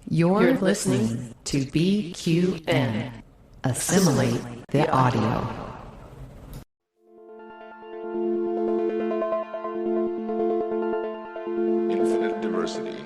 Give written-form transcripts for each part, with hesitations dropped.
You're listening to BQN. Assimilate the audio. Infinite diversity.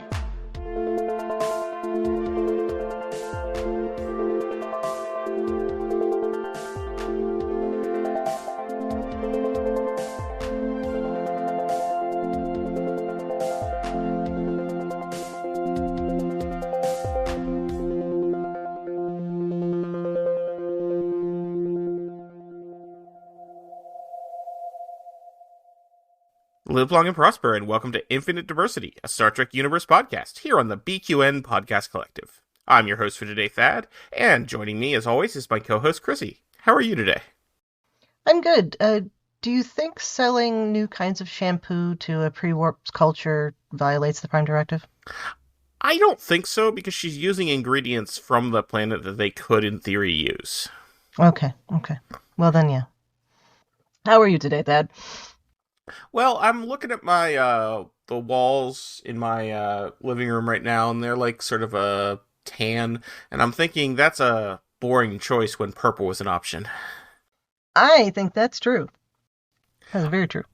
Live long and prosper, and welcome to Infinite Diversity, a Star Trek Universe podcast, here on the BQN Podcast Collective. I'm your host for today, Thad, and joining me, as always, is my co-host, Chrissie. How are you today? I'm good. Do you think selling new kinds of shampoo to a pre-warp culture violates the Prime Directive? I don't think so, because she's using ingredients from the planet that they could, in theory, use. Okay. Well then, yeah. How are you today, Thad? Well, I'm looking at my, the walls in my, living room right now, and they're like sort of a tan, and I'm thinking that's a boring choice when purple was an option. I think that's true. That's very true.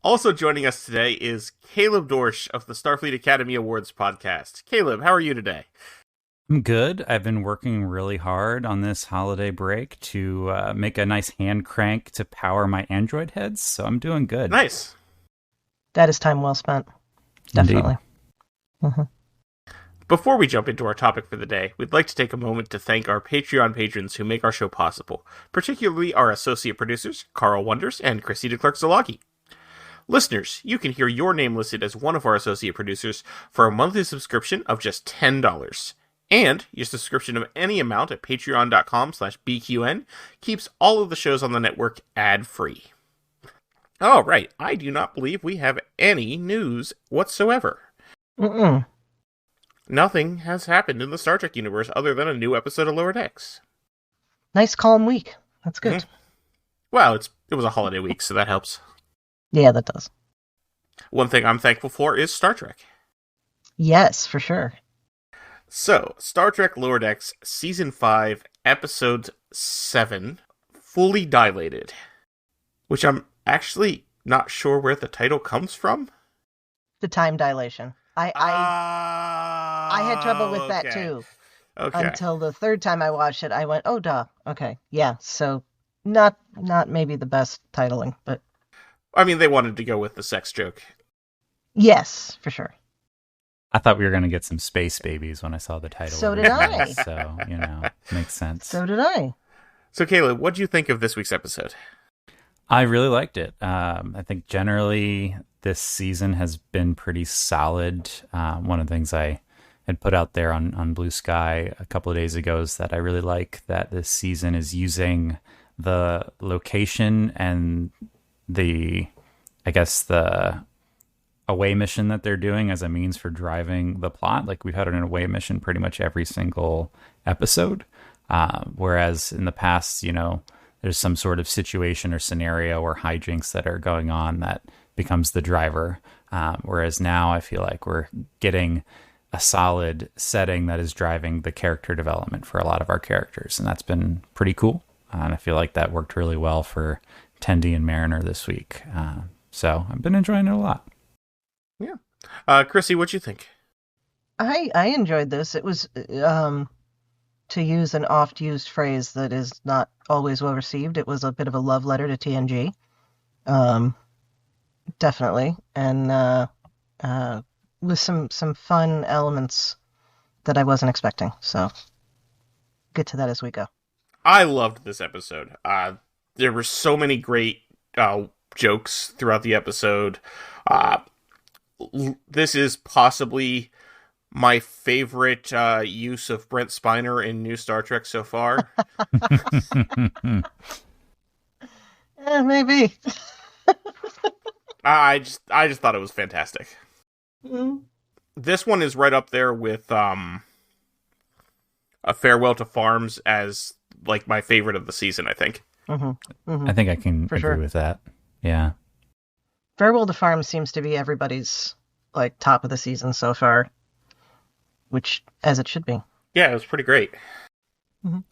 Also joining us today is Caleb Dorsch of the Starfleet Academy Awards podcast. Caleb, how are you today? I'm good. I've been working really hard on this holiday break to make a nice hand crank to power my Android heads, so I'm doing good. Nice. That is time well spent. Definitely. Before we jump into our topic for the day, we'd like to take a moment to thank our Patreon patrons who make our show possible, particularly our associate producers, Carl Wonders and Chrissie De Clerck-Szilagyi. Listeners, you can hear your name listed as one of our associate producers for a monthly subscription of just $10. And your subscription of any amount at patreon.com/BQN keeps all of the shows on the network ad-free. All right, I do not believe we have any news whatsoever. Nothing has happened in the Star Trek universe other than a new episode of Lower Decks. Nice calm week. That's good. Mm-hmm. Well, it was a holiday week, so that helps. Yeah, that does. One thing I'm thankful for is Star Trek. Yes, for sure. So, Star Trek Lower Decks, Season 5, Episode 7, Fully Dilated. Which I'm actually not sure where the title comes from. The time dilation. I had trouble with that too. Okay. Until the third time I watched it, I went, oh, duh. Okay, yeah, so not maybe the best titling, but... I mean, they wanted to go with the sex joke. Yes, for sure. I thought we were going to get some space babies when I saw the title. So did I. So, makes sense. So did I. So, Caleb, what do you think of this week's episode? I really liked it. I think generally this season has been pretty solid. One of the things I had put out there on Blue Sky a couple of days ago is that I really like that this season is using the location and the away mission that they're doing as a means for driving the plot. Like, we've had an away mission pretty much every single episode. Whereas in the past, there's some sort of situation or scenario or hijinks that are going on that becomes the driver. Whereas now I feel like we're getting a solid setting that is driving the character development for a lot of our characters. And that's been pretty cool. And I feel like that worked really well for Tendi and Mariner this week. So I've been enjoying it a lot. Yeah. Chrissie, what'd you think? I enjoyed this. It was, to use an oft-used phrase that is not always well received, it was a bit of a love letter to TNG. Definitely. And with some fun elements that I wasn't expecting. So get to that as we go. I loved this episode. There were so many great jokes throughout the episode. This is possibly my favorite use of Brent Spiner in New Star Trek so far. Maybe. I just thought it was fantastic. Mm. This one is right up there with A Farewell to Farms as like my favorite of the season, I think. Mm-hmm. Mm-hmm. I think I can agree with that. Yeah. Farewell to Farms seems to be everybody's like top of the season so far. which as it should be. Yeah, it was pretty great.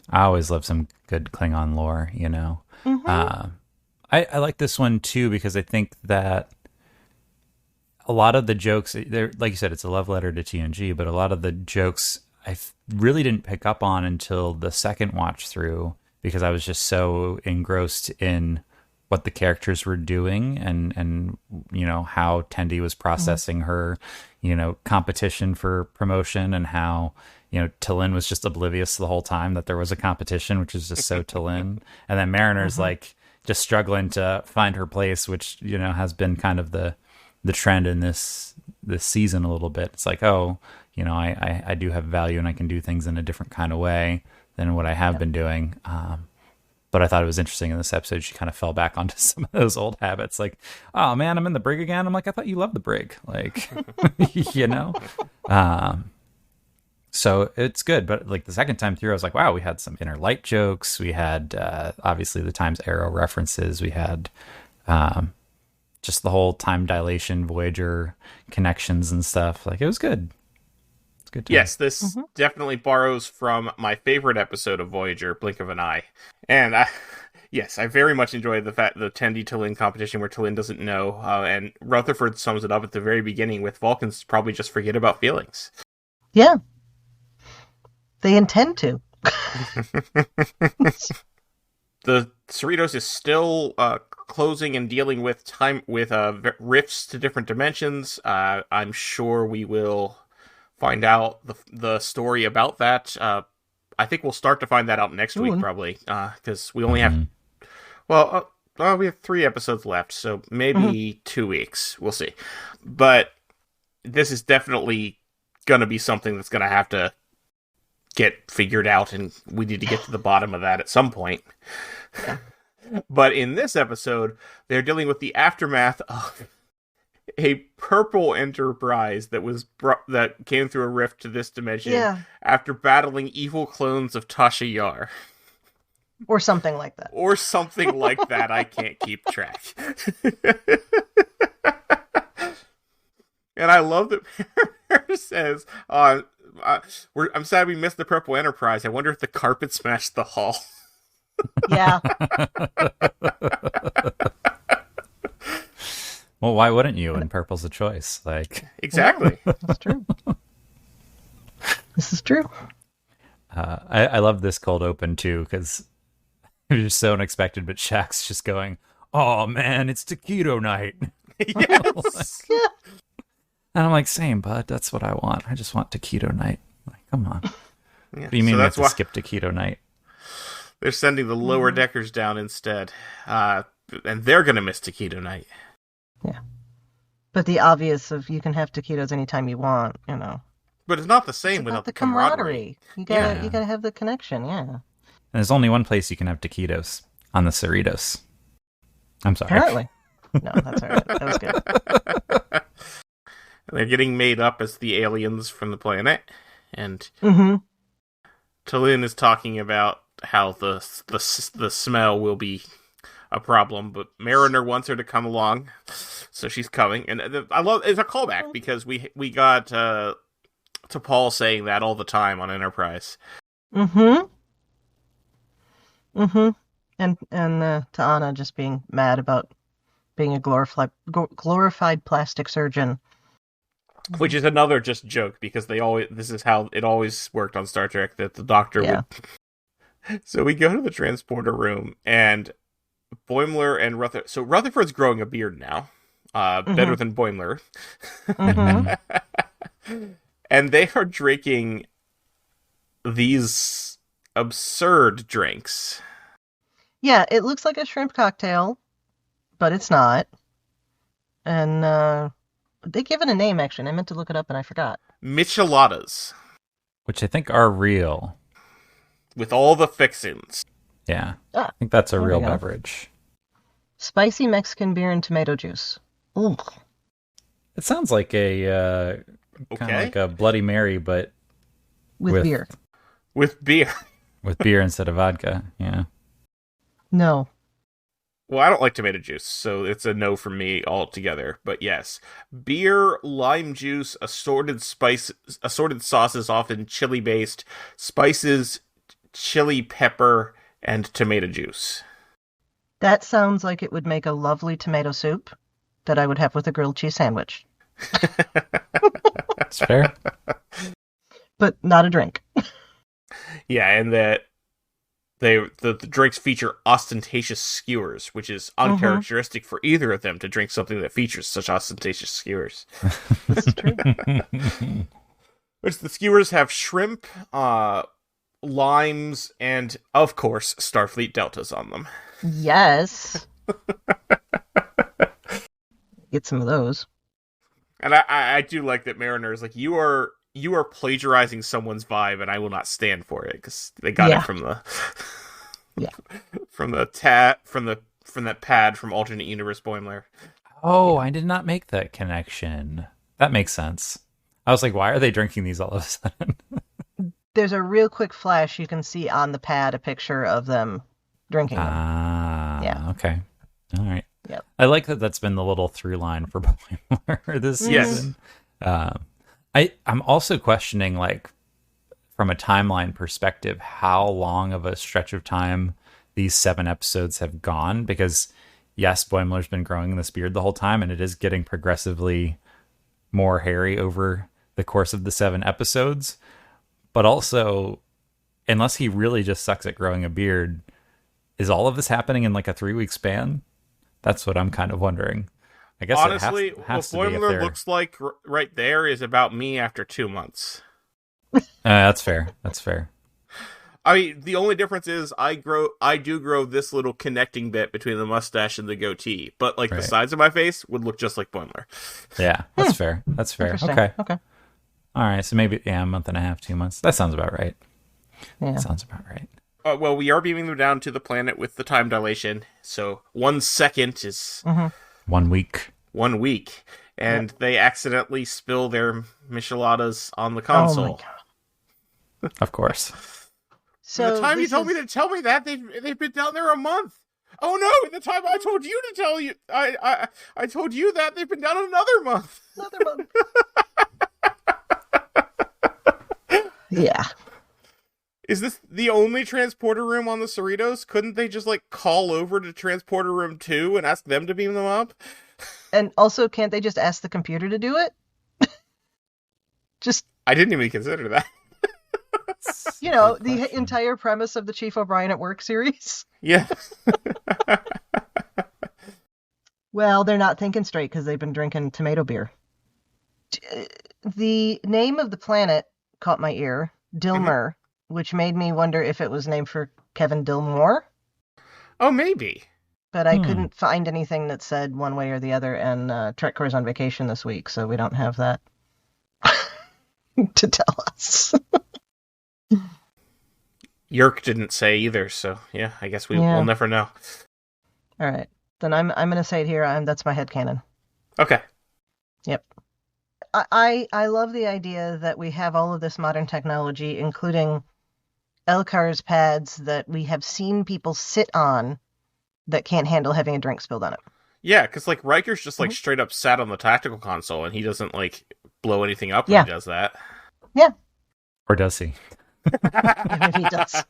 I always love some good Klingon lore, you know. I like this one too because I think that a lot of the jokes, like you said, it's a love letter to TNG, but a lot of the jokes I really didn't pick up on until the second watch through because I was just so engrossed in what the characters were doing and you know, how Tendi was processing her, you know, competition for promotion and how, you know, T'Lyn was just oblivious the whole time that there was a competition, which is just so T'Lyn. And then Mariner's like just struggling to find her place, which, you know, has been kind of the trend in this season a little bit. It's like, oh, you know, I do have value and I can do things in a different kind of way than what I have been doing. But I thought it was interesting in this episode. She kind of fell back onto some of those old habits. Like, oh man, I'm in the brig again. I'm like, I thought you loved the brig. Like, you know? So it's good. But like the second time through, I was like, wow, we had some inner light jokes. We had, obviously the Times Arrow references. We had, just the whole time dilation Voyager connections and stuff. Like, it was good. It's good. Yes, this definitely borrows from my favorite episode of Voyager, Blink of an Eye. And I very much enjoyed the Tendi T'Lyn competition where T'Lyn doesn't know, and Rutherford sums it up at the very beginning with Vulcans probably just forget about feelings. Yeah. They intend to. The Cerritos is still closing and dealing with rifts to different dimensions. I'm sure we will find out the story about that. I think we'll start to find that out next week, probably, because we only have we have 3 episodes left, so maybe 2 weeks. We'll see. But this is definitely going to be something that's going to have to get figured out, and we need to get to the bottom of that at some point. Yeah. But in this episode, they're dealing with the aftermath of a purple Enterprise that came through a rift to this dimension after battling evil clones of Tasha Yar. Or something like that. Or something like that. I can't keep track. And I love that Mariner says, I'm sad we missed the purple Enterprise. I wonder if the carpet smashed the hull. Yeah. Well, why wouldn't you? And purple's a choice. Like, exactly. That's true. This is true. I love this cold open too because it was just so unexpected. But Shaq's just going, "Oh man, it's taquito night." Yes. Yeah. And I'm like, "Same, bud. That's what I want. I just want taquito night." Like, come on. Yeah. What do you mean we have to skip taquito night? They're sending the lower deckers down instead. And they're going to miss taquito night. Yeah. But the obvious of you can have taquitos anytime you want, you know. But it's not the same without the camaraderie. You gotta have the connection, yeah. And there's only one place you can have taquitos, on the Cerritos. I'm sorry. Apparently. No, that's all right. That was good. And they're getting made up as the aliens from the planet. And T'Lyn is talking about how the smell will be a problem, but Mariner wants her to come along, so she's coming. And I love it's a callback because we got T'Pol saying that all the time on Enterprise. And T'Ana just being mad about being a glorified plastic surgeon, which is another just joke because this is how it always worked on Star Trek, that the doctor would. So we go to the transporter room, and Boimler and Rutherford. So Rutherford's growing a beard now, better than Boimler. And they are drinking these absurd drinks. Yeah, it looks like a shrimp cocktail, but it's not. And they give it a name, actually, and I meant to look it up and I forgot. Micheladas. Which I think are real. With all the fixins. Yeah. I think that's a real beverage. Spicy Mexican beer and tomato juice. Ooh. It sounds like a kind of like a Bloody Mary, but with beer. With beer. With beer instead of vodka, yeah. No. Well, I don't like tomato juice, so it's a no from me altogether. But yes, beer, lime juice, assorted sauces, often chili-based, spices, chili pepper, and tomato juice. That sounds like it would make a lovely tomato soup that I would have with a grilled cheese sandwich. That's fair. But not a drink. Yeah, and that the drinks feature ostentatious skewers, which is uncharacteristic for either of them to drink something that features such ostentatious skewers. That's true. Which the skewers have shrimp, limes, and, of course, Starfleet Deltas on them. Yes. Get some of those. And I do like that Mariner is like, you are plagiarizing someone's vibe, and I will not stand for it, because they got it from the from that pad from Alternate Universe Boimler. Oh, I did not make that connection. That makes sense. I was like, why are they drinking these all of a sudden? There's a real quick flash. You can see on the pad a picture of them drinking them. Yeah. Okay. All right. Yep. I like that that's been the little through line for Boimler this season. Yes. I'm also questioning, like, from a timeline perspective, how long of a stretch of time these 7 episodes have gone, because yes, Boimler's been growing this beard the whole time, and it is getting progressively more hairy over the course of the 7 episodes. But also, unless he really just sucks at growing a beard, is all of this happening in like a 3-week span? That's what I'm kind of wondering. I guess honestly, it has what to be Boimler looks like right there is about me after 2 months. That's fair. That's fair. I mean, the only difference is I do grow this little connecting bit between the mustache and the goatee, but like the sides of my face would look just like Boimler. Yeah, that's fair. That's fair. Okay. All right, so maybe a month and a half, 2 months. That sounds about right. Yeah. That sounds about right. Well, we are beaming them down to the planet with the time dilation, so 1 second is 1 week. 1 week, and they accidentally spill their micheladas on the console. Oh my God. Of course. So the time you told me to tell me that they've been down there a month. Oh no! The time I told you to tell you, I told you that they've been down another month. Another month. Yeah. Is this the only transporter room on the Cerritos? Couldn't they just like call over to transporter room 2 and ask them to beam them up? And also, can't they just ask the computer to do it? I didn't even consider that. You know, the entire premise of the Chief O'Brien at Work series. Yeah. Well, they're not thinking straight because they've been drinking tomato beer. The name of the planet caught my ear, Dilmer, which made me wonder if it was named for Kevin Dillmore. Oh, maybe. But I couldn't find anything that said one way or the other, and Trek Core's on vacation this week, so we don't have that to tell us. Yerk didn't say either, so yeah, I guess we'll never know. All right, then I'm going to say it here. That's my headcanon. Okay. Yep. I love the idea that we have all of this modern technology, including Elkar's pads that we have seen people sit on that can't handle having a drink spilled on it. Yeah, because like Riker's just like straight up sat on the tactical console, and he doesn't like blow anything up when he does that. Yeah. Or does he? Yeah, he does.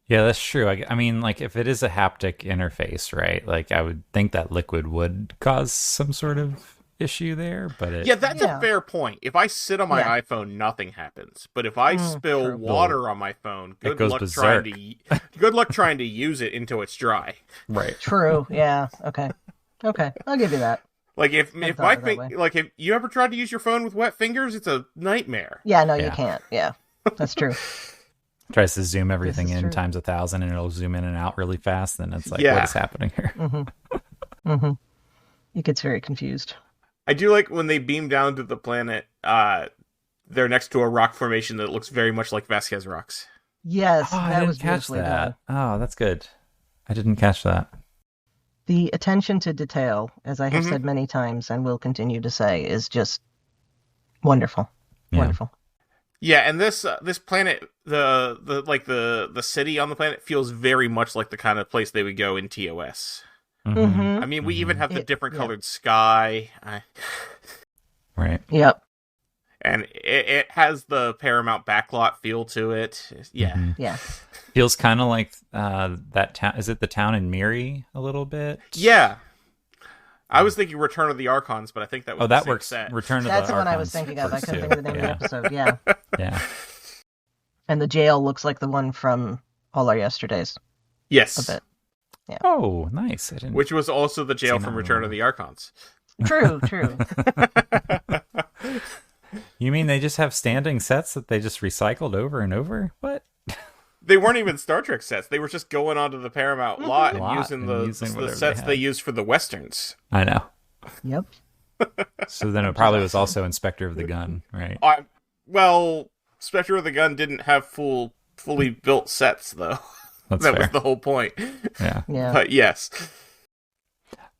Yeah, that's true. I mean, like, if it is a haptic interface, right? Like, I would think that liquid would cause some sort of issue there, but that's a fair point. If I sit on my iPhone, nothing happens. But if I spill water on my phone, good luck trying to use it until it's dry. Right. True. Yeah. Okay. I'll give you that. Like if you ever tried to use your phone with wet fingers, it's a nightmare. Yeah. No, you can't. Yeah, that's true. Tries to zoom everything in times 1,000, and it'll zoom in and out really fast. Then it's like, what is happening here? It gets very confused. I do like when they beam down to the planet. They're next to a rock formation that looks very much like Vasquez rocks. Yes, I didn't catch that. Oh, that's good. I didn't catch that. The attention to detail, as I have said many times and will continue to say, is just wonderful. Yeah. Wonderful. Yeah, and this planet, the city on the planet feels very much like the kind of place they would go in TOS. Mm-hmm. I mean, we even have the different colored sky. Right. Yep. And it has the Paramount backlot feel to it. Yeah. Mm-hmm. Yeah. Feels kind of like that town. Is it the town in Miri a little bit? Yeah. I was thinking Return of the Archons, but I think that was that same works. set. Return of That's the the one I Archons was thinking of. I works couldn't too. think of the name of the episode. Yeah. Yeah. And the jail looks like the one from All Our Yesterdays. Yes. A bit. Yeah. Oh, nice. I didn't. Which was also the jail Seen from that Return one. of the Archons. True. True. You mean they just have standing sets that they just recycled over and over? What? They weren't even Star Trek sets. They were just going onto the Paramount lot and Lot using and the using whatever sets they they had. used for the Westerns. I know. Yep. So then it probably was also Inspector of the Gun, right? Well, Spectre of the Gun didn't have fully built sets, though. That's That fair. was the whole point. Yeah. Yeah. But yes.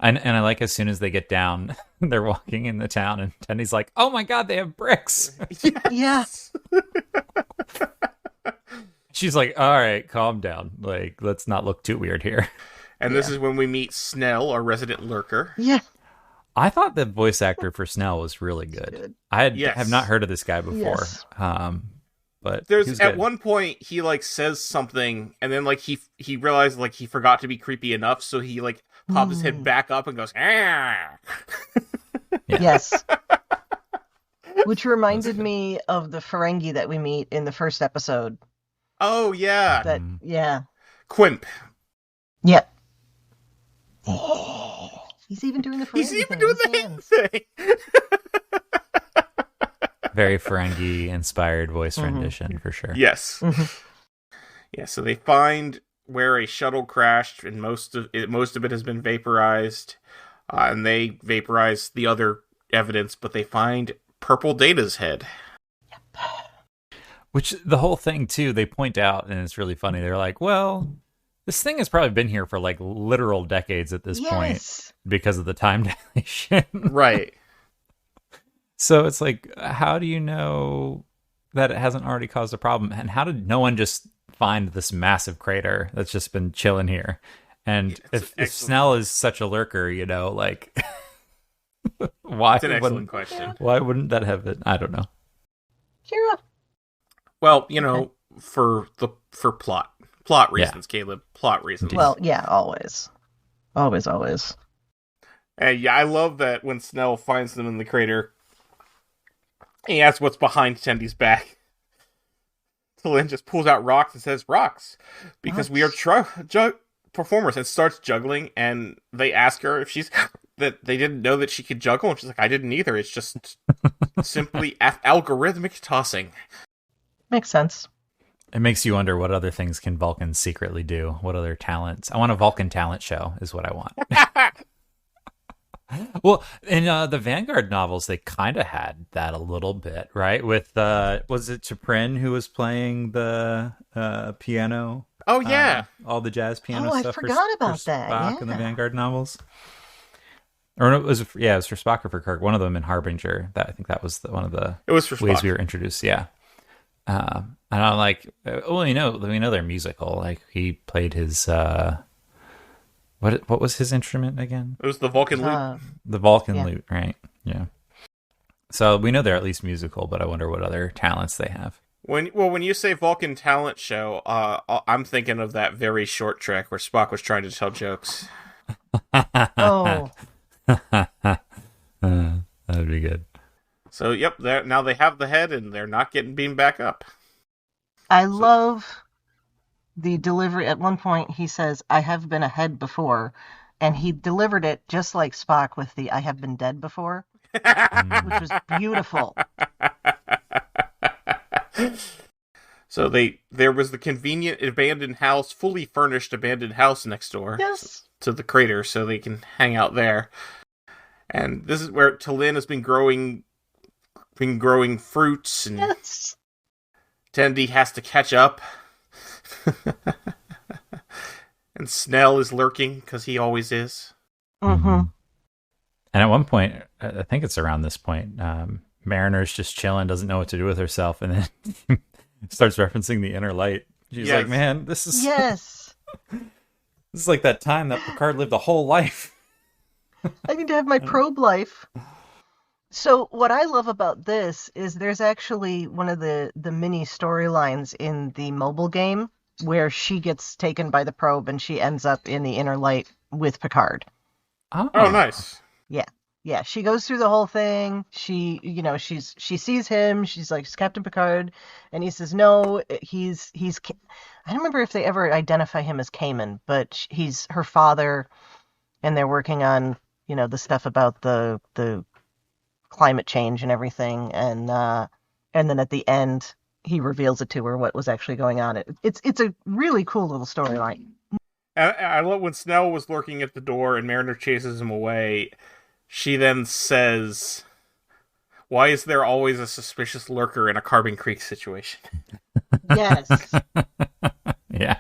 And I like as soon as they get down, they're walking in the town, and Tendy's like, "Oh my god, they have bricks." Yeah. She's like, "All right, calm down. Like, let's not look too weird here." And this is when we meet Snell, our resident lurker. Yeah. I thought the voice actor for Snell was really good. Yes. have not heard of this guy before. Yes. But There's he's at good. one point he like says something, and then like he realized like he forgot to be creepy enough, so he like pops his head back up and goes, "Ah." Yes. Which reminded me of the Ferengi that we meet in the first episode. Oh yeah, That yeah. Quimp. Yeah. He's even doing the Ferengi He's even thing doing with the his hand hands. thing. Very Ferengi inspired voice rendition for sure. Yes. Yeah. So they find where a shuttle crashed, and most of it has been vaporized, and they vaporize the other evidence, but they find Purple Data's head. Which the whole thing too, they point out, and it's really funny. They're like, "Well, this thing has probably been here for like literal decades at this point Yes. because of the time dilation." Right. So it's like, how do you know that it hasn't already caused a problem? And how did no one just find this massive crater that's just been chilling here? And if Snell is such a lurker, you know, like, why? It's an excellent question. Why wouldn't that have been? I don't know. Kira. Well, you know, for plot reasons, Caleb, plot reasons. Well, yeah, always. Always. And yeah, I love that when Snell finds them in the crater, he asks what's behind Tendy's back. Lynn just pulls out rocks and says, "Rocks, because we are performers," and starts juggling. And they ask her if that they didn't know that she could juggle, and she's like, "I didn't either. It's just simply algorithmic tossing." Makes sense. It makes you wonder what other things can Vulcans secretly do. What other talents? I want a Vulcan talent show is what I want. Well, in the Vanguard novels, they kind of had that a little bit, right? With, was it Chaprin who was playing the piano? Oh, yeah. All the jazz piano I stuff. forgot about for that, Spock in the yeah. Vanguard novels. Or no, it was for Spock or for Kirk. One of them in Harbinger. I think that was one of the It was for ways Spock. we were introduced. Yeah. And I'm like, we know they're musical. Like he played his, what was his instrument again? It was the Vulcan lute. The Vulcan Yeah. lute, right? Yeah. So we know they're at least musical, but I wonder what other talents they have. When you say Vulcan talent show, I'm thinking of that very short Trek where Spock was trying to tell jokes. Oh, That'd be good. So, yep, now they have the head, and they're not getting beamed back up. I love the delivery. At one point, he says, "I have been ahead before," and he delivered it just like Spock with the "I have been dead before," which was beautiful. So there was the convenient abandoned house, fully furnished abandoned house next door Yes. to the crater, so they can hang out there. And this is where T'Lyn has been growing fruits, and Yes. Tendi has to catch up. And Snell is lurking, because he always is. Mm-hmm. And at one point, I think it's around this point, Mariner's just chilling, doesn't know what to do with herself, and then starts referencing the inner light. She's like, man, this is Yes. this is like that time that Picard lived a whole life. I need to have my probe life. So what I love about this is there's actually one of the mini storylines in the mobile game where she gets taken by the probe and she ends up in the inner light with Picard. Oh, nice. Yeah, she goes through the whole thing. She sees him. She's like, it's Captain Picard, and he says, no, he's. I don't remember if they ever identify him as Cayman, but he's her father, and they're working on the stuff about the climate change and everything, and then at the end he reveals it to her what was actually going on. It's a really cool little storyline. I love when Snell was lurking at the door and Mariner chases him away. She then says, why is there always a suspicious lurker in a Carbon Creek situation? Yes. Yeah.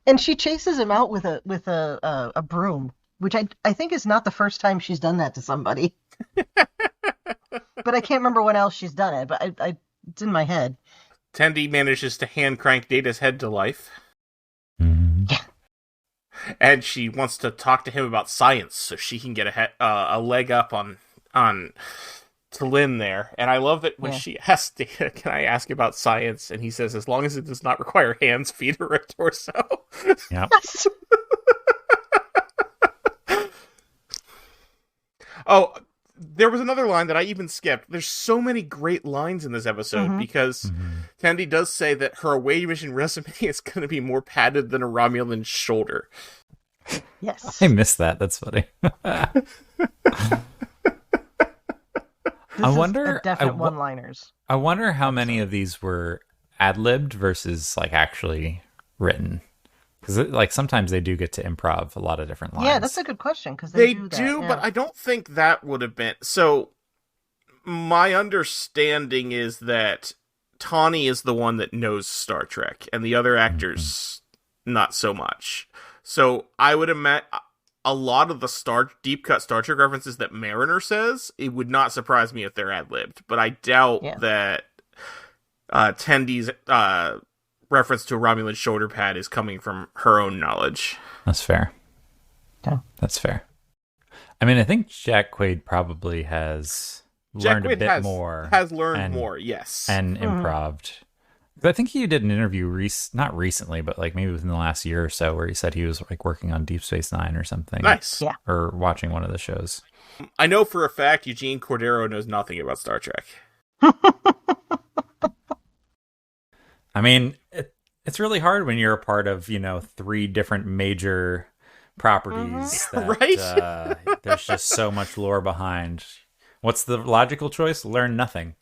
And she chases him out with a broom, which I think is not the first time she's done that to somebody. But I can't remember when else she's done it, but it's in my head. Tendi manages to hand crank Data's head to life. Mm-hmm. Yeah. And she wants to talk to him about science so she can get a leg up on to Lynn there. And I love that when she asks Data, can I ask about science? And he says, as long as it does not require hands, feet, or a torso. Yep. Yes. Oh, there was another line that I even skipped. There's so many great lines in this episode because Tendi does say that her away mission resume is going to be more padded than a Romulan shoulder. Yes. I missed that. That's funny. I wonder definite one-liners. I wonder how many of these were ad-libbed versus like actually written. Because sometimes they do get to improv a lot of different lines. Yeah, that's a good question. Because they do, do yeah. But I don't think that would have been... So, my understanding is that Tawny is the one that knows Star Trek, and the other actors, not so much. So, I would imagine a lot of the deep-cut Star Trek references that Mariner says, it would not surprise me if they're ad-libbed. But I doubt that Tendi's... reference to a Romulan shoulder pad is coming from her own knowledge. That's fair. Yeah. That's fair. I mean, I think Jack Quaid probably has learned a bit more. Has learned more, yes. And improved. I think he did an interview, not recently, but like maybe within the last year or so, where he said he was like working on Deep Space Nine or something. Nice. Yeah. Or watching one of the shows. I know for a fact Eugene Cordero knows nothing about Star Trek. I mean, it's really hard when you're a part of, 3 different major properties that Right? There's just so much lore behind. What's the logical choice? Learn nothing.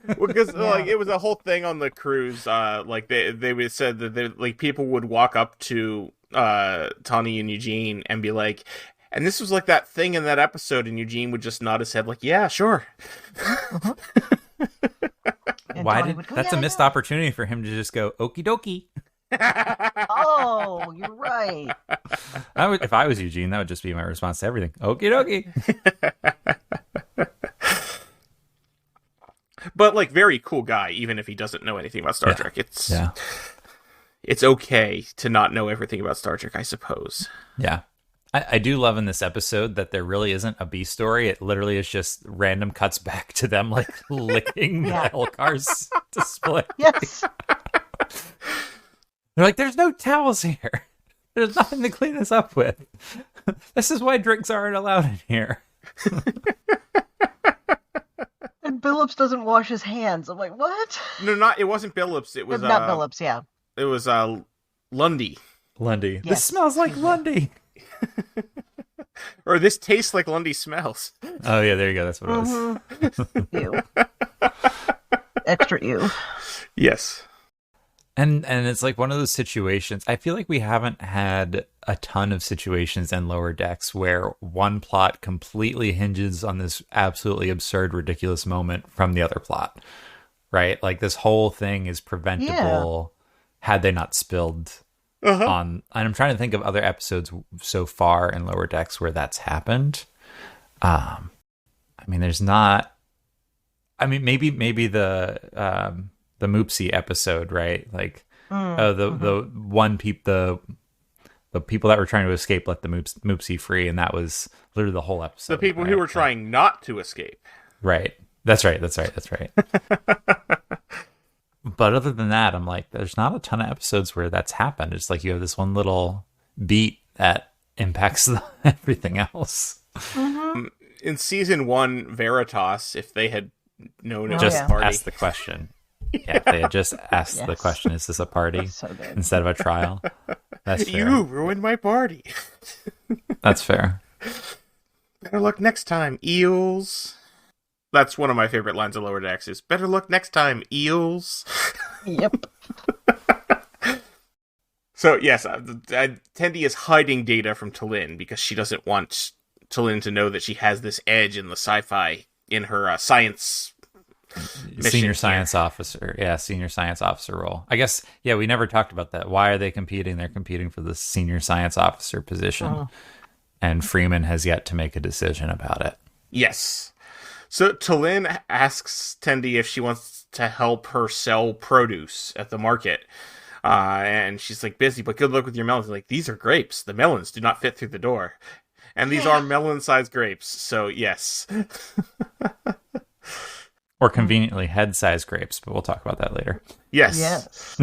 Because it was a whole thing on the cruise. They said that people would walk up to Tawny and Eugene and be like, and this was like that thing in that episode, and Eugene would just nod his head like, yeah, sure. That's a missed opportunity for him to just go okie dokie. Oh, you're right. If I was Eugene, that would just be my response to everything. Okie dokie. But very cool guy, even if he doesn't know anything about Star Trek. It's okay to not know everything about Star Trek, I suppose. Yeah. I do love in this episode that there really isn't a B story. It literally is just random cuts back to them licking the Elcar's display. Yes. They're like, there's no towels here. There's nothing to clean us up with. This is why drinks aren't allowed in here. And Billups doesn't wash his hands. I'm like, what? No, it wasn't Billups. It was not Billups, yeah. It was Lundy. Lundy. Yes. This smells like Lundy. Or this tastes like Lundy smells. Oh yeah, there you go. That's what it was. Ew. Extra ew. Yes. And it's like one of those situations. I feel like we haven't had a ton of situations in Lower Decks where one plot completely hinges on this absolutely absurd, ridiculous moment from the other plot. Right? Like this whole thing is preventable had they not spilled on. And I'm trying to think of other episodes so far in Lower Decks where that's happened. I mean, there's not I mean, maybe the Moopsie episode, right? Like, the people that were trying to escape let the Moopsie free, and that was literally the whole episode. The people right? who were trying not to escape. Right. That's right. But other than that, I'm like, there's not a ton of episodes where that's happened. It's like you have this one little beat that impacts everything else. In season 1, Veritas, if they had known it was Just a party. ask the question. Yeah, if they had just asked the question, is this a party instead of a trial? That's fair. You ruined my party. That's fair. Better luck next time, eels. That's one of my favorite lines of Lower Decks is, better luck next time, eels. Yep. So, yes, Tendi is hiding data from T'Lyn because she doesn't want T'Lyn to know that she has this edge in the sci-fi, in her science Senior science officer. Yeah, senior science officer role. I guess, yeah, we never talked about that. Why are they competing? They're competing for the senior science officer position. And Freeman has yet to make a decision about it. Yes. So T'Lyn asks Tendi if she wants to help her sell produce at the market. And she's like, busy, but good luck with your melons. Like, these are grapes. The melons do not fit through the door. And these are melon-sized grapes. So, yes. Or conveniently head-sized grapes, but we'll talk about that later. Yes.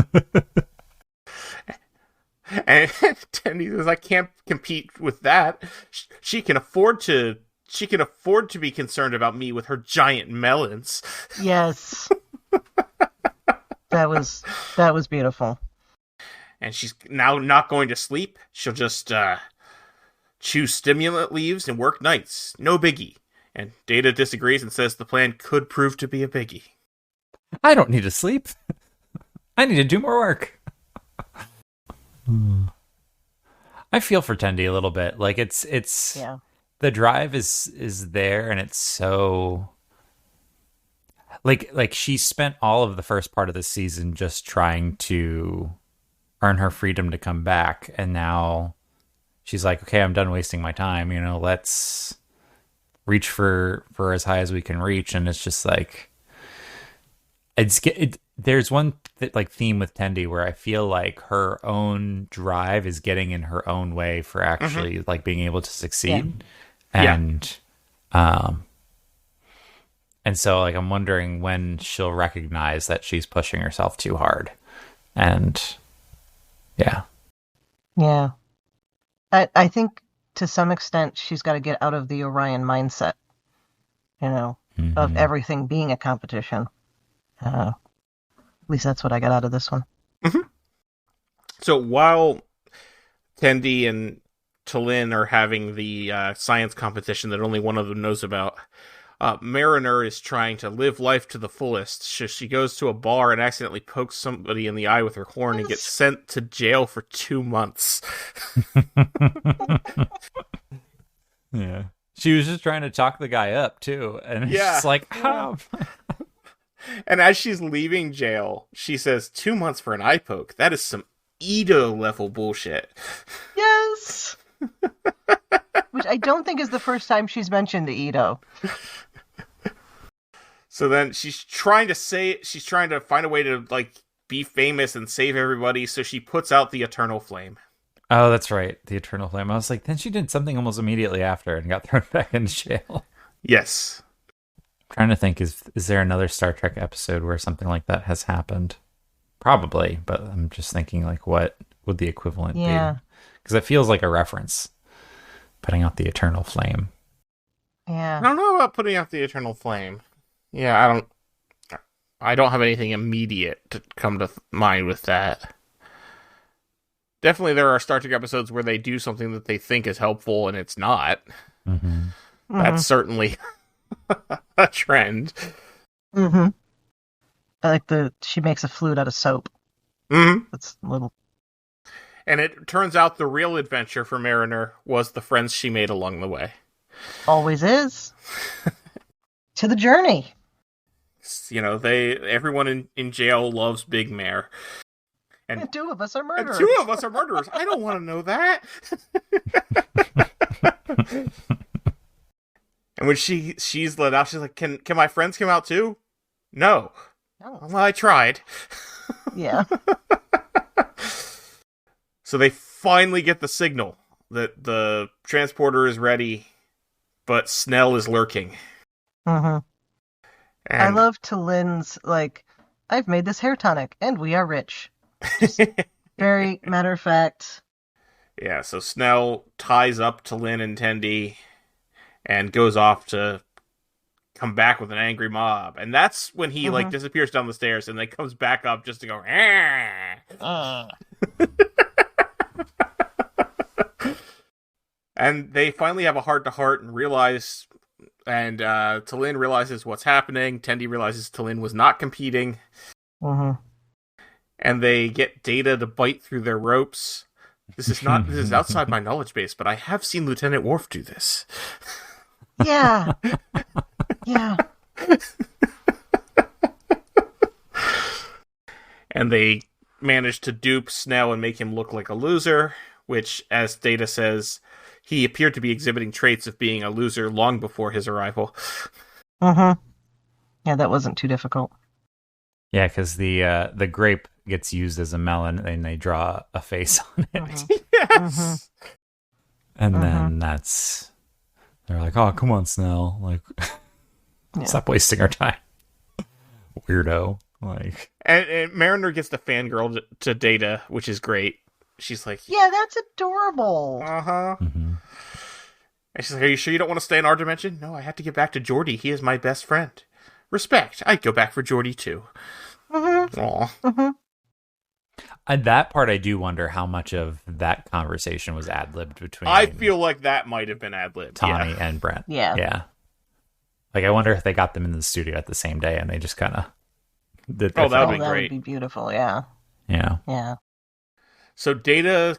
And Tendi says, I can't compete with that. She can afford to be concerned about me with her giant melons. Yes. That was beautiful. And she's now not going to sleep. She'll just chew stimulant leaves and work nights. No biggie. And Data disagrees and says the plan could prove to be a biggie. I don't need to sleep. I need to do more work. I feel for Tendi a little bit. Like it's the drive is there, and it's so like she spent all of the first part of the season just trying to earn her freedom to come back, and now she's like, okay, I'm done wasting my time. Let's reach for as high as we can reach. And it's just like there's one theme with Tendi where I feel like her own drive is getting in her own way for actually like being able to succeed. And so like I'm wondering when she'll recognize that she's pushing herself too hard. And yeah I think to some extent she's got to get out of the Orion mindset, of everything being a competition. At least that's what I got out of this one. So while Tendi and T'Lyn are having the science competition that only one of them knows about, Mariner is trying to live life to the fullest. She goes to a bar and accidentally pokes somebody in the eye with her horn and gets sent to jail for 2 months. Yeah. She was just trying to talk the guy up, too. And it's just like, how? And as she's leaving jail, she says, 2 months for an eye poke. That is some Edo level bullshit. Yes! Which I don't think is the first time she's mentioned the Edo. So then she's trying to find a way to like be famous and save everybody, so she puts out the Eternal Flame. Oh, that's right. The Eternal Flame. I was like, then she did something almost immediately after and got thrown back into jail. Yes. I'm trying to think, is there another Star Trek episode where something like that has happened? Probably, but I'm just thinking like what would the equivalent be? Because it feels like a reference. Putting out the Eternal Flame. Yeah. I don't know about putting out the Eternal Flame. Yeah, I don't have anything immediate to come to mind with that. Definitely there are Star Trek episodes where they do something that they think is helpful and it's not. That's certainly a trend. I like she makes a flute out of soap. That's a little... And it turns out the real adventure for Mariner was the friends she made along the way. Always is. To the journey. Everyone in jail loves Big Mare. And 2 of us are murderers. 2 of us are murderers. I don't want to know that. And when she's let out, she's like, can my friends come out too? No. Oh. Well, I tried. Yeah. So they finally get the signal that the transporter is ready, but Snell is lurking. Mm-hmm. And I love Talin's, like, I've made this hair tonic, and we are rich. Just very matter of fact. Yeah, so Snell ties up Talin and Tendi and goes off to come back with an angry mob. And that's when he, like, disappears down the stairs and then comes back up just to go, And they finally have a heart-to-heart and realize, and Talin realizes what's happening. Tendi realizes Talin was not competing. Mm-hmm. And they get Data to bite through their ropes. This is outside my knowledge base, but I have seen Lieutenant Worf do this. Yeah. Yeah. And they manage to dupe Snell and make him look like a loser, which, as Data says, he appeared to be exhibiting traits of being a loser long before his arrival. Mm-hmm. Yeah, that wasn't too difficult. Yeah, because the grape gets used as a melon, and they draw a face on it. Mm-hmm. Yes! And then they're like, oh, come on, Snell. Like, stop wasting our time. Weirdo. Like, And Mariner gets the fangirl to Data, which is great. She's like, Yeah, that's adorable. uh-huh. mhm. And she's like, are you sure you don't want to stay in our dimension? No, I have to get back to Geordi. He is my best friend. Respect. I'd go back for Geordi, too. Mm-hmm. Aw. Mm-hmm. And that part, I do wonder how much of that conversation was ad-libbed between I feel like that might have been ad-libbed. Tommy and Brent. Yeah. Yeah. Like, I wonder if they got them in the studio at the same day and they just kind of did their Oh, that would thing. be That great. would be beautiful, yeah. Yeah. Yeah. So Data's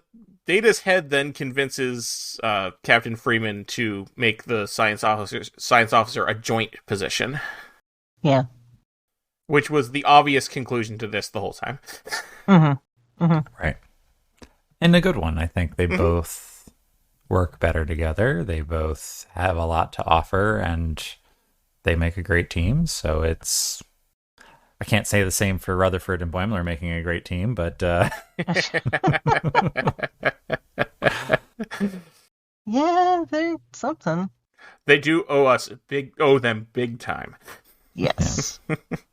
head then convinces Captain Freeman to make the science officer a joint position, Yeah. which was the obvious conclusion to this the whole time. Mm-hmm. Mm-hmm. Right. And a good one. I think they both work better together. They both have a lot to offer, and they make a great team. So it's... I can't say the same for Rutherford and Boimler making a great team, but... Yeah, they're something. They do owe them big time. Yes.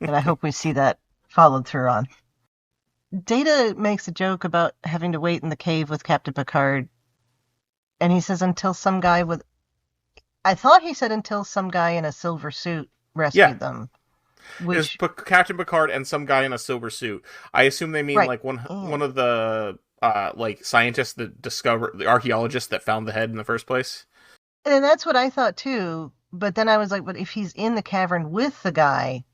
And I hope we see that followed through on. Data makes a joke about having to wait in the cave with Captain Picard. And he says until some guy with... I thought he said until some guy in a silver suit rescued them. Which... It was Captain Picard and some guy in a silver suit. I assume they mean like one of the like scientists that discovered, the archaeologists that found the head in the first place. And that's what I thought too. But then I was like, but if he's in the cavern with the guy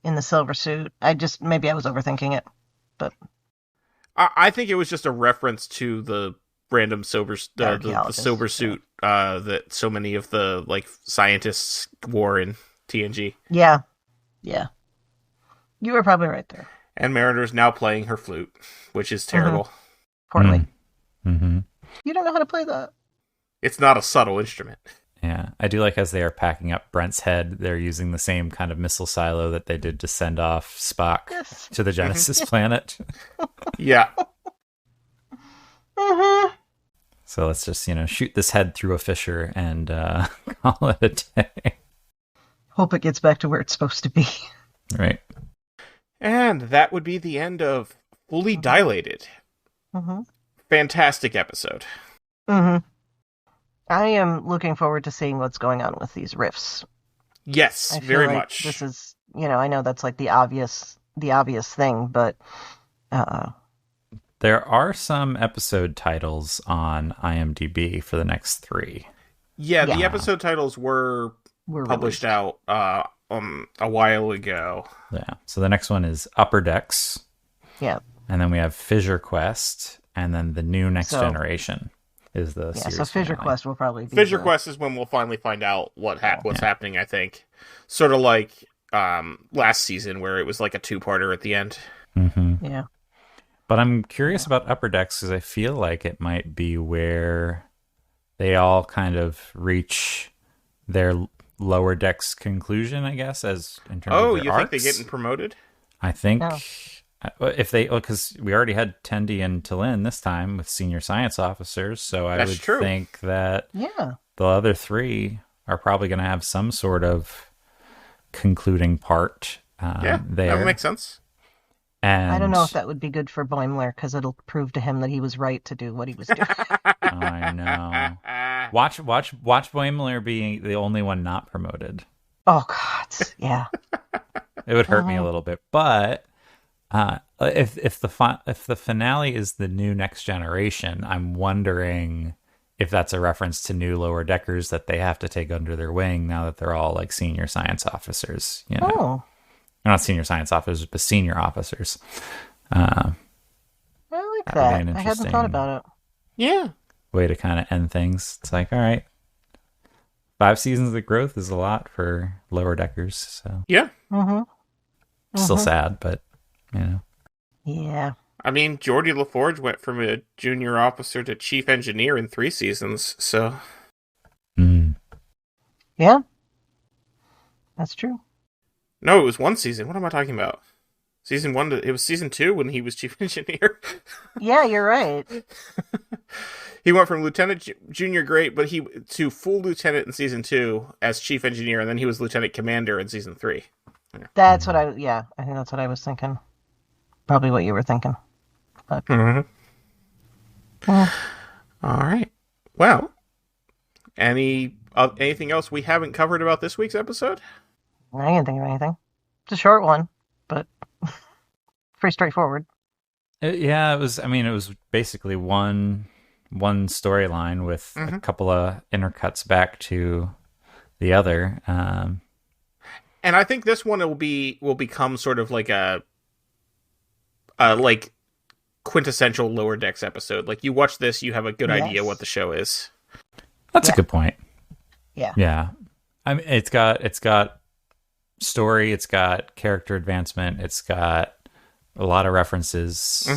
in the silver suit, maybe I was overthinking it. But I think it was just a reference to the random silver the silver suit that so many of the like scientists wore in TNG. Yeah. Yeah. You were probably right there. And Mariner's now playing her flute, which is terrible. Poorly. Mm-hmm. You don't know how to play that. It's not a subtle instrument. Yeah, I do like as they are packing up Brent's head, they're using the same kind of missile silo that they did to send off Spock to the Genesis planet. Yeah. Mm-hmm. So let's just, shoot this head through a fissure and call it a day. Hope it gets back to where it's supposed to be. Right. And that would be the end of Fully Dilated. Mm-hmm. Fantastic episode. Mm-hmm. I am looking forward to seeing what's going on with these riffs. Yes, I feel very like much. This is, I know that's like the obvious thing, but there are some episode titles on IMDb for the next 3. Yeah, the episode titles were published released out a while ago. Yeah. So the next one is Upper Decks. Yeah. And then we have Fissure Quest, and then the new Next Generation is the series. So Fissure Quest will probably be Fissure Quest is when we'll finally find out what's happening, I think. Sort of like last season where it was like a 2-parter at the end. Mm-hmm. Yeah. But I'm curious about Upper Decks because I feel like it might be where they all kind of reach their Lower Decks conclusion, I guess, as in terms Oh, of their you arcs. think they're getting promoted? I think Oh. if they, because we already had Tendi and T'Lyn this time with senior science officers, so I That's would true. think that Yeah. the other three are probably going to have some sort of concluding part Yeah, there. that would make sense. And I don't know if that would be good for Boimler because it'll prove to him that he was right to do what he was doing. I know. Watch Boimler being the only one not promoted. Oh God, yeah. It would hurt me a little bit, but if the finale is the new Next Generation, I'm wondering if that's a reference to new Lower Deckers that they have to take under their wing now that they're all like senior science officers. You know, Oh, not senior science officers, but senior officers. I like That would be that. an I hadn't interesting- thought about it. Yeah. Way to kind of end things. It's like, all right, 5 seasons of growth is a lot for Lower Deckers, so Yeah. still sad, but you know. Yeah. I mean, Geordie LaForge went from a junior officer to chief engineer in 3 seasons, so... Yeah. That's true. No, it was 1 season. What am I talking about? Season 1, it was season 2 when he was chief engineer. Yeah, you're right. He went from lieutenant junior grade, but to full lieutenant in season 2 as chief engineer, and then he was lieutenant commander in season 3. That's what I think that's what I was thinking. Probably what you were thinking. But, All right. Well, anything else we haven't covered about this week's episode? I didn't think of anything. It's a short one, but pretty straightforward. It was. I mean, it was basically one storyline with a couple of intercuts back to the other. And I think this one will become sort of like a like quintessential Lower Decks episode. Like you watch this, you have a good idea what the show is. That's a good point. Yeah. Yeah. I mean, it's got story, it's got character advancement, it's got a lot of references.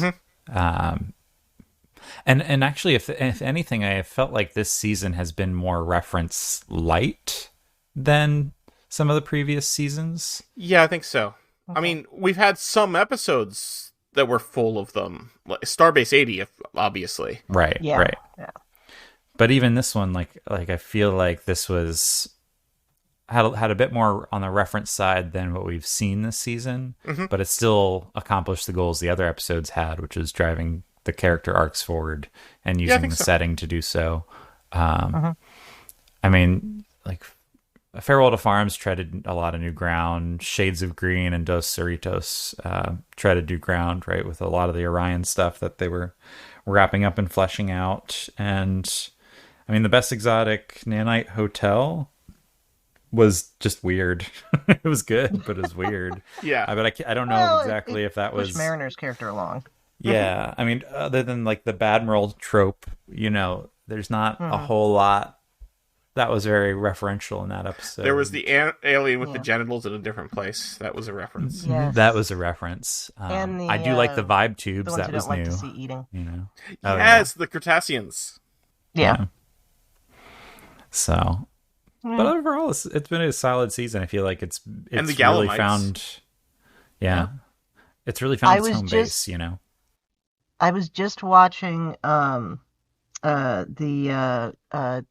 And actually, if anything, I have felt like this season has been more reference light than some of the previous seasons. Yeah, I think so. I mean, we've had some episodes that were full of them. Like Starbase 80, obviously. Right. Yeah. Right. Yeah. But even this one, like I feel like this was had a bit more on the reference side than what we've seen this season. But it still accomplished the goals the other episodes had, which is driving the character arcs forward and using the setting to do so. I mean, like Farewell to Farms treaded a lot of new ground. Shades of Green and Dos Cerritos treaded new ground, right, with a lot of the Orion stuff that they were wrapping up and fleshing out. And I mean, the Best Exotic Nanite Hotel was just weird. It was good, but it was weird. Yeah. But I don't know exactly if that was pushed Mariner's character along. Yeah, I mean, other than like the Badmiral trope, you know, there's not a whole lot that was very referential in that episode. There was the alien with the genitals in a different place. That was a reference. Yes. That was a reference. And the, I do like the vibe The tubes. ones That who was don't like new. to see eating. You know. Yes, the Cretaceans. Yeah. So, but overall, it's been a solid season. I feel like it's And the really Gallimites. found. Yeah, it's really found its home base. You know. I was just watching the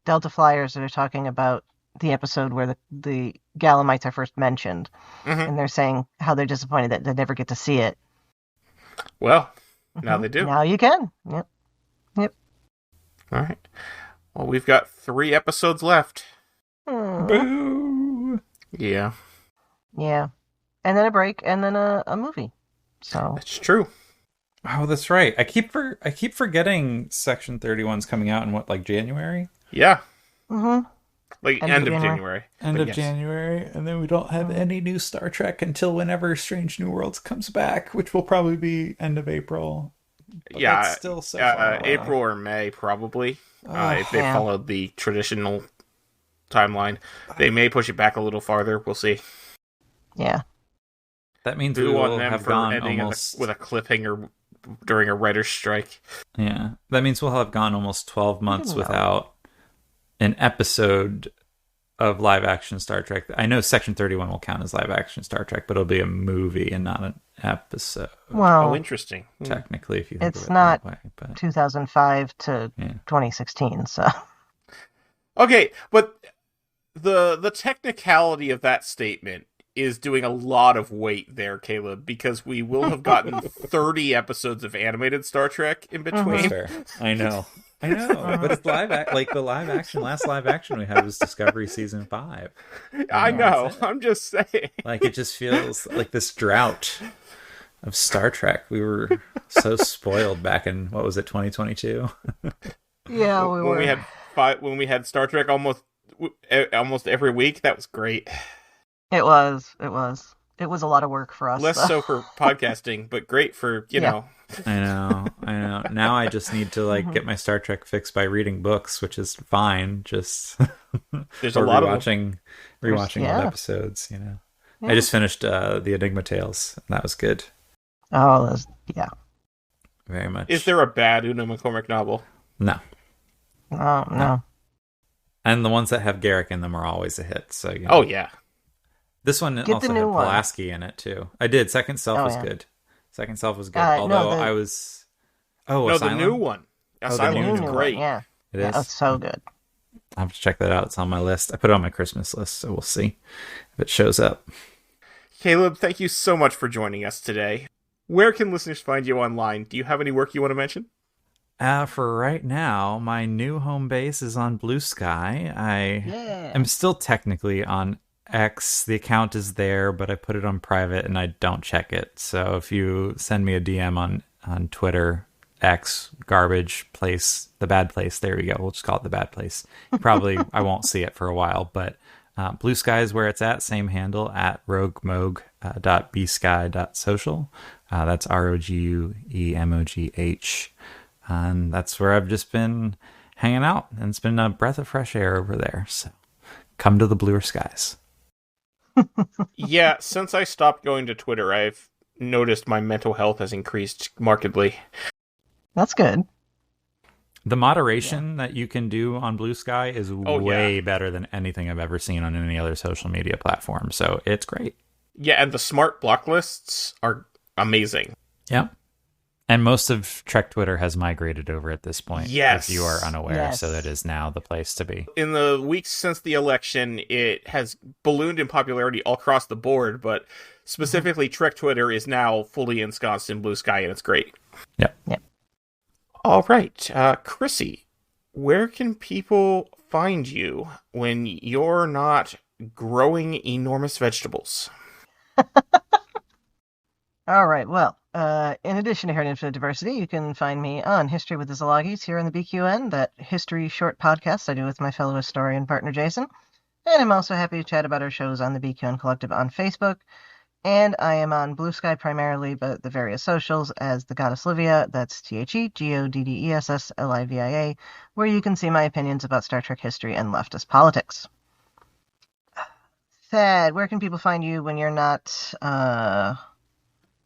Delta Flyers that are talking about the episode where the Gallimites are first mentioned, and they're saying how they're disappointed that they never get to see it. Well, now they do. Now you can. Yep. All right. Well, we've got 3 episodes left. Boo! Yeah, Yeah, and then a break, and then a movie. So that's true. Oh, that's right. I keep forgetting Section 31's coming out in like January? Yeah. Mhm. Like End end of of January. January. End But of yes. January, and then we don't have any new Star Trek until whenever Strange New Worlds comes back, which will probably be end of April. But Yeah, that's still so far away. April or May, probably. If they yeah. followed the traditional timeline. They may push it back a little farther. We'll see. yeah. That means we Boo on will them have for gone ending almost. with a cliffhanger during a writer's strike. Yeah, that means we'll have gone almost 12 months know. without an episode of live action Star Trek. I know Section 31 will count as live action Star Trek, but it'll be a movie and not an episode. Well, interesting. Technically, if you think it's of it not that way, but 2005 to 2016, so. Okay, but the technicality of that statement is doing a lot of weight there, Caleb, because we will have gotten 30 episodes of animated Star Trek in between. Fair. I know, but it's last live action we had was Discovery Season 5. I know, I'm just saying. Like, it just feels like this drought of Star Trek. We were so spoiled back in, what was it, 2022? Yeah, we were. When we had Star Trek almost every week, that was great. It was a lot of work for us. Less so for podcasting, but great for, you know. I know. Now I just need to get my Star Trek fix by reading books, which is fine. Just there's a lot rewatching old episodes. You know, I just finished the Enigma Tales, and that was good. Oh, very much. Is there a bad Una McCormick novel? No. Oh no. And the ones that have Garrick in them are always a hit. So Oh yeah. This one also had Pulaski in it too. I did. Second Self was good. Second Self was good. Although I was. Oh, Asylum? The new one. Asylum is great. Yeah, it is. It's so good. I have to check that out. It's on my list. I put it on my Christmas list, so we'll see if it shows up. Caleb, thank you so much for joining us today. Where can listeners find you online? Do you have any work you want to mention? For right now, my new home base is on Blue Sky. I am still technically on X. The account is there, but I put it on private and I don't check it. So if you send me a DM on Twitter, X, garbage place, the bad place, there we go. We'll just call it the bad place. Probably I won't see it for a while, but Blue Sky is where it's at. Same handle at roguemog.bsky.social. That's ROGUEMOGH. And that's where I've just been hanging out. And it's been a breath of fresh air over there. So come to the bluer skies. Yeah, since I stopped going to Twitter, I've noticed my mental health has increased markedly. That's good. The moderation that you can do on Blue Sky is way better than anything I've ever seen on any other social media platform. So it's great. Yeah, and the smart block lists are amazing. Yeah. And most of Trek Twitter has migrated over at this point. Yes. If you are unaware, so that is now the place to be. In the weeks since the election, it has ballooned in popularity all across the board, but specifically Trek Twitter is now fully ensconced in Blue Sky, and it's great. Yep. All right. Chrissy, where can people find you when you're not growing enormous vegetables? All right. Well, in addition to Hearing Infinite Diversity, you can find me on History with the Szilagys here on the BQN, that history short podcast I do with my fellow historian partner Jason. And I'm also happy to chat about our shows on the BQN Collective on Facebook. And I am on Blue Sky primarily, but the various socials as the Goddess Livia, that's TheGoddessLivia, where you can see my opinions about Star Trek history and leftist politics. Thad, where can people find you when you're not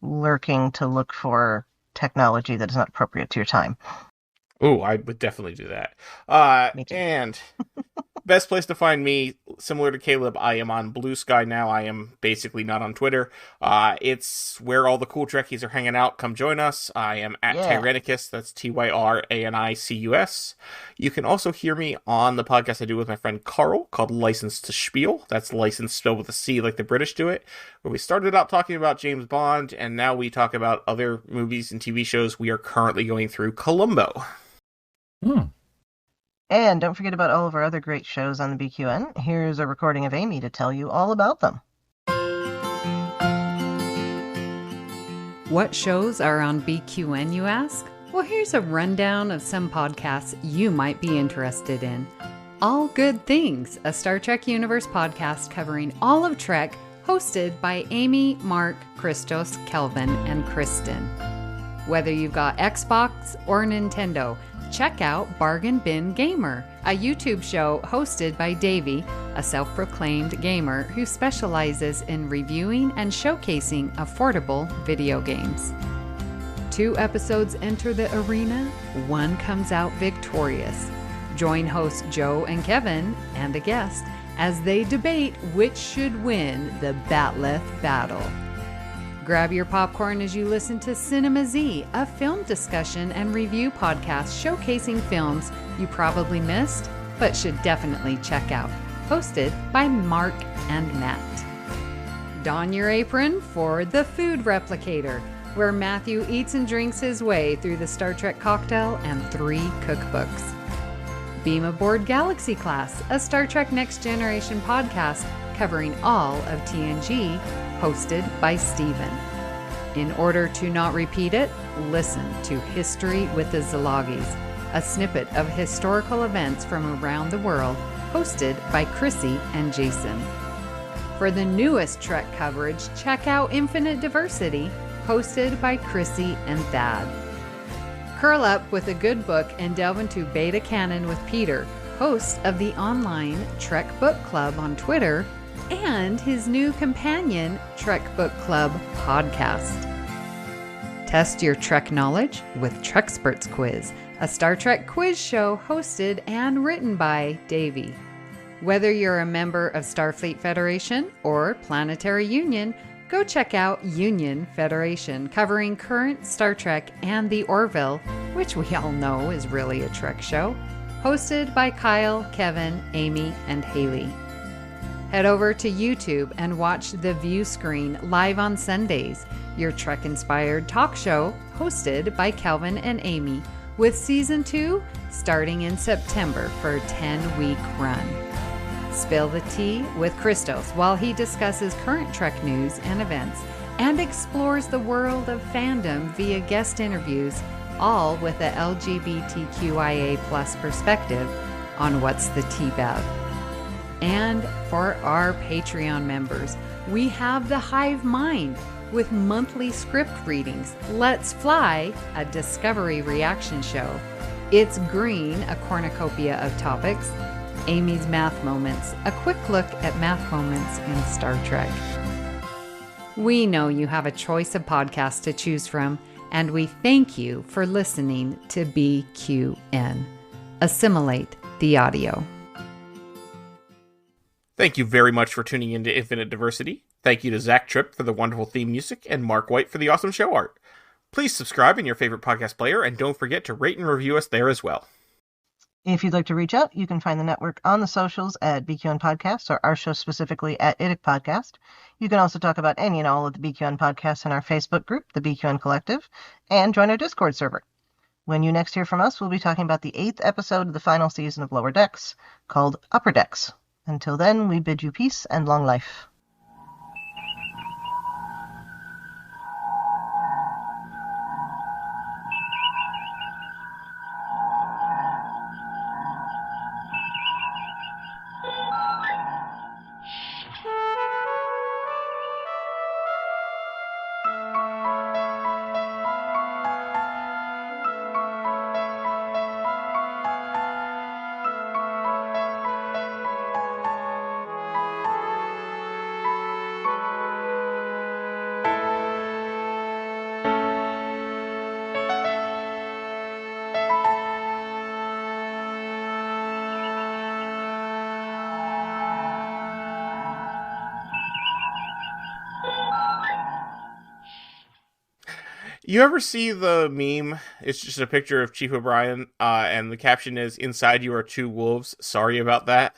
lurking to look for technology that is not appropriate to your time? Oh, I would definitely do that. Me too. And best place to find me, similar to Caleb, I am on Blue Sky now. I am basically not on Twitter. It's where all the cool Trekkies are hanging out. Come join us. I am at Tyrannicus. That's TYRANICUS. You can also hear me on the podcast I do with my friend Carl called License to Spiel. That's license spelled with a C like the British do it. Where we started out talking about James Bond, and now we talk about other movies and TV shows. We are currently going through Columbo. And don't forget about all of our other great shows on the BQN. Here's a recording of Amy to tell you all about them. What shows are on BQN, you ask? Well, here's a rundown of some podcasts you might be interested in. All Good Things, a Star Trek Universe podcast covering all of Trek, hosted by Amy, Mark, Christos, Kelvin, and Kristen. Whether you've got Xbox or Nintendo, check out Bargain Bin Gamer, a YouTube show hosted by Davey, a self-proclaimed gamer who specializes in reviewing and showcasing affordable video games. 2 episodes enter the arena, 1 comes out victorious. Join hosts Joe and Kevin and a guest as they debate which should win the Batleth battle. Grab your popcorn as you listen to Cinema Z, a film discussion and review podcast showcasing films you probably missed but should definitely check out. Hosted by Mark and Matt. Don your apron for The Food Replicator, where Matthew eats and drinks his way through the Star Trek cocktail and 3 cookbooks. Beam aboard Galaxy Class, a Star Trek Next Generation podcast covering all of TNG, hosted by Steven. In order to not repeat it, listen to History with the Szilagys, a snippet of historical events from around the world, hosted by Chrissie and Jason. For the newest Trek coverage, check out Infinite Diversity, hosted by Chrissie and Thad. Curl up with a good book and delve into Beta Canon with Peter, host of the online Trek Book Club on Twitter, and his new companion, Trek Book Club podcast. Test your Trek knowledge with Treksperts Quiz, a Star Trek quiz show hosted and written by Davey. Whether you're a member of Starfleet Federation or Planetary Union, go check out Union Federation, covering current Star Trek and the Orville, which we all know is really a Trek show, hosted by Kyle, Kevin, Amy, and Haley. Head over to YouTube and watch The View Screen live on Sundays, your Trek-inspired talk show hosted by Kelvin and Amy, with Season 2 starting in September for a 10-week run. Spill the tea with Christos while he discusses current Trek news and events and explores the world of fandom via guest interviews, all with a LGBTQIA+ perspective on what's the tea about. And for our Patreon members, we have the Hive Mind with monthly script readings. Let's Fly, a Discovery reaction show. It's Green, a cornucopia of topics. Amy's Math Moments, a quick look at math moments in Star Trek. We know you have a choice of podcasts to choose from, and we thank you for listening to BQN. Assimilate the audio. Thank you very much for tuning in to Infinite Diversity. Thank you to Zach Tripp for the wonderful theme music and Mark White for the awesome show art. Please subscribe in your favorite podcast player and don't forget to rate and review us there as well. If you'd like to reach out, you can find the network on the socials at BQN Podcast, or our show specifically at IDIC Podcast. You can also talk about any and all of the BQN podcasts in our Facebook group, the BQN Collective, and join our Discord server. When you next hear from us, we'll be talking about the 8th episode of the final season of Lower Decks, called Upper Decks. Until then, we bid you peace and long life. You ever see the meme? It's just a picture of Chief O'Brien, and the caption is, "Inside you are 2 wolves. Sorry about that."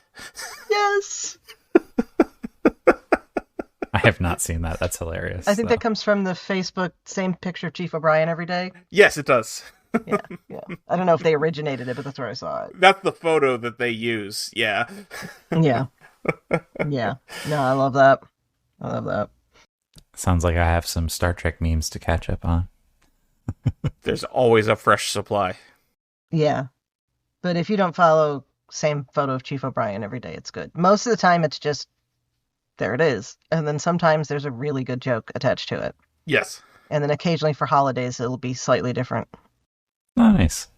Yes! I have not seen that. That's hilarious. I think that comes from the Facebook same picture of Chief O'Brien every day. Yes, it does. Yeah. I don't know if they originated it, but that's where I saw it. That's the photo that they use, yeah. Yeah. Yeah. No, I love that. I love that. Sounds like I have some Star Trek memes to catch up on. There's always a fresh supply. Yeah. But if you don't follow same photo of Chief O'Brien every day, it's good. Most of the time, it's just, there it is. And then sometimes there's a really good joke attached to it. Yes. And then occasionally for holidays, it'll be slightly different. Oh, nice.